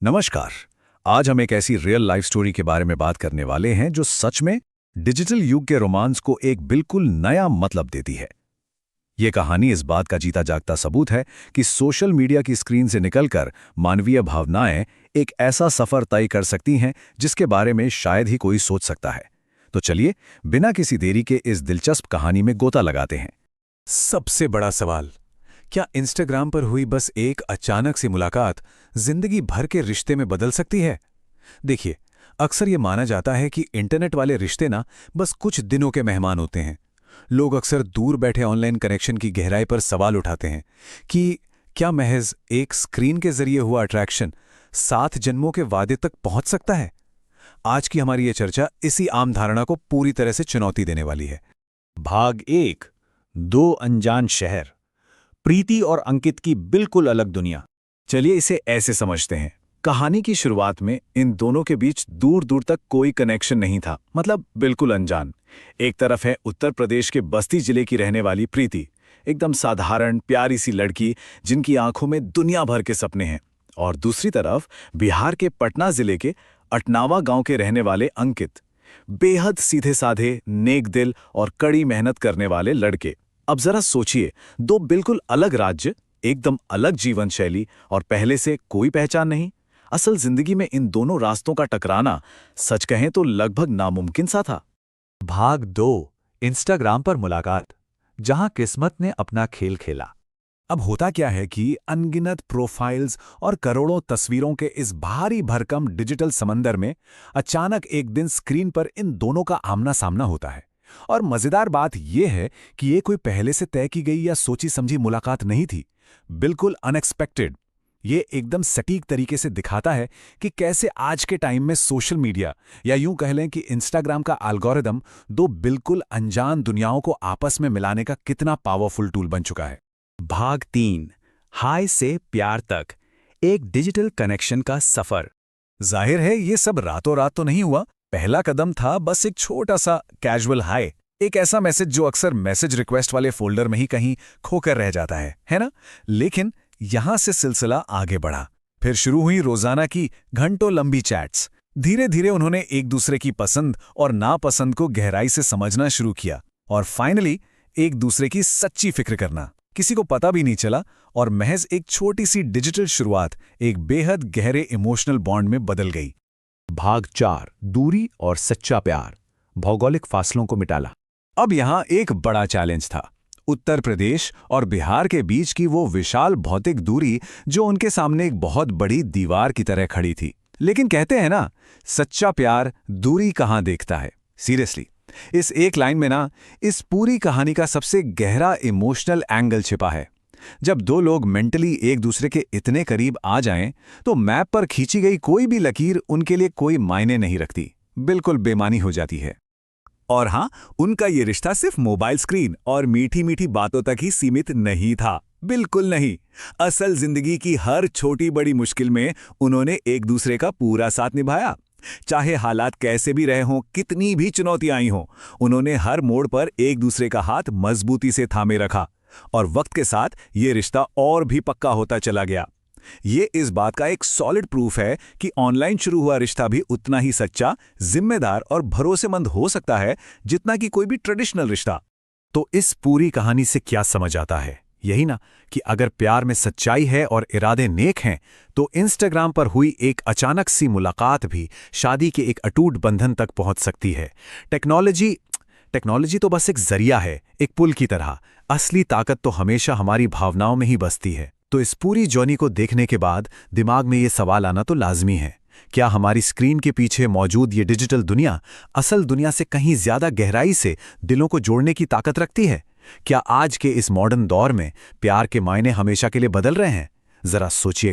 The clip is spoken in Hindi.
नमस्कार। आज हम एक ऐसी रियल लाइफ स्टोरी के बारे में बात करने वाले हैं जो सच में डिजिटल युग के रोमांस को एक बिल्कुल नया मतलब देती है। ये कहानी इस बात का जीता जागता सबूत है कि सोशल मीडिया की स्क्रीन से निकलकर मानवीय भावनाएं एक ऐसा सफर तय कर सकती हैं जिसके बारे में शायद ही कोई सोच सकता है। तो चलिए, बिना किसी देरी के इस दिलचस्प कहानी में गोता लगाते हैं। सबसे बड़ा सवाल, क्या इंस्टाग्राम पर हुई बस एक अचानक सी मुलाकात जिंदगी भर के रिश्ते में बदल सकती है? देखिए, अक्सर ये माना जाता है कि इंटरनेट वाले रिश्ते ना बस कुछ दिनों के मेहमान होते हैं। लोग अक्सर दूर बैठे ऑनलाइन कनेक्शन की गहराई पर सवाल उठाते हैं कि क्या महज एक स्क्रीन के जरिए हुआ अट्रैक्शन 7 जन्मों के वादे तक पहुंच सकता है? आज की हमारी ये चर्चा इसी आम धारणा को पूरी तरह से चुनौती देने वाली है। भाग 1। दो अनजान शहर। प्रीति और अंकित की बिल्कुल अलग दुनिया। चलिए इसे ऐसे समझते हैं। कहानी की शुरुआत में इन दोनों के बीच दूर दूर तक कोई कनेक्शन नहीं था, मतलब बिल्कुल अनजान। एक तरफ है उत्तर प्रदेश के बस्ती जिले की रहने वाली प्रीति, एकदम साधारण प्यारी सी लड़की जिनकी आंखों में दुनिया भर के सपने हैं। और दूसरी तरफ बिहार के पटना जिले के अटनावा गांव के रहने वाले अंकित, बेहद सीधे साधे, नेक दिल और कड़ी मेहनत करने वाले लड़के। अब जरा सोचिए, दो बिल्कुल अलग राज्य, एकदम अलग जीवन शैली और पहले से कोई पहचान नहीं। असल जिंदगी में इन दोनों रास्तों का टकराना सच कहें तो लगभग नामुमकिन सा था। भाग 2। इंस्टाग्राम पर मुलाकात, जहां किस्मत ने अपना खेल खेला। अब होता क्या है कि अनगिनत प्रोफाइल्स और करोड़ों तस्वीरों के इस भारी भरकम डिजिटल समंदर में अचानक एक दिन स्क्रीन पर इन दोनों का आमना सामना होता है। और मजेदार बात यह है कि ये कोई पहले से तय की गई या सोची समझी मुलाकात नहीं थी, बिल्कुल अनएक्सपेक्टेड। ये एकदम सटीक तरीके से दिखाता है कि कैसे आज के टाइम में सोशल मीडिया, या यूं कह लें कि इंस्टाग्राम का एल्गोरिदम, दो बिल्कुल अनजान दुनियाओं को आपस में मिलाने का कितना पावरफुल टूल बन चुका है। भाग 3। हाय से प्यार तक, एक डिजिटल कनेक्शन का सफर। जाहिर है ये सब रातों रात तो नहीं हुआ। पहला कदम था बस एक छोटा सा कैजुअल हाय, एक ऐसा मैसेज जो अक्सर मैसेज रिक्वेस्ट वाले फोल्डर में ही कहीं खोकर रह जाता है ना? लेकिन यहां से सिलसिला आगे बढ़ा। फिर शुरू हुई रोजाना की घंटों लंबी चैट्स। धीरे धीरे उन्होंने एक दूसरे की पसंद और नापसंद को गहराई से समझना शुरू किया और फाइनली एक दूसरे की सच्ची फिक्र करना। किसी को पता भी नहीं चला और महज एक छोटी सी डिजिटल शुरुआत एक बेहद गहरे इमोशनल बॉन्ड में बदल गई। भाग 4। दूरी और सच्चा प्यार, भौगोलिक फासलों को मिटाला। अब यहां एक बड़ा चैलेंज था, उत्तर प्रदेश और बिहार के बीच की वो विशाल भौतिक दूरी जो उनके सामने एक बहुत बड़ी दीवार की तरह खड़ी थी। लेकिन कहते हैं ना, सच्चा प्यार दूरी कहां देखता है। सीरियसली, इस एक लाइन में ना इस पूरी कहानी का सबसे गहरा इमोशनल एंगल छिपा है। जब दो लोग मेंटली एक दूसरे के इतने करीब आ जाएं, तो मैप पर खींची गई कोई भी लकीर उनके लिए कोई मायने नहीं रखती, बिल्कुल बेमानी हो जाती है। और हां, उनका ये रिश्ता सिर्फ मोबाइल स्क्रीन और मीठी मीठी बातों तक ही सीमित नहीं था, बिल्कुल नहीं। असल जिंदगी की हर छोटी बड़ी मुश्किल में उन्होंने एक दूसरे का पूरा साथ निभाया। चाहे हालात कैसे भी रहे हों, कितनी भी चुनौतियां आई हों, उन्होंने हर मोड़ पर एक दूसरे का हाथ मजबूती से थामे रखा। और वक्त के साथ ये रिश्ता और भी पक्का होता चला गया। ये इस बात का एक सॉलिड प्रूफ है कि ऑनलाइन शुरू हुआ रिश्ता भी उतना ही सच्चा, जिम्मेदार और भरोसेमंद हो सकता है जितना कि कोई भी ट्रेडिशनल रिश्ता। तो इस पूरी कहानी से क्या समझ आता है? यही ना, कि अगर प्यार में सच्चाई है और इरादे नेक हैं, तो इंस्टाग्राम पर हुई एक अचानक सी मुलाकात भी शादी के एक अटूट बंधन तक पहुंच सकती है। टेक्नोलॉजी तो बस एक जरिया है, एक पुल की तरह। असली ताकत तो हमेशा हमारी भावनाओं में ही बसती है। तो इस पूरी जर्नी को देखने के बाद दिमाग में ये सवाल आना तो लाजमी है, क्या हमारी स्क्रीन के पीछे मौजूद ये डिजिटल दुनिया असल दुनिया से कहीं ज्यादा गहराई से दिलों को जोड़ने की ताकत रखती है? क्या आज के इस मॉडर्न दौर में प्यार के मायने हमेशा के लिए बदल रहे हैं? जरा सोचिए।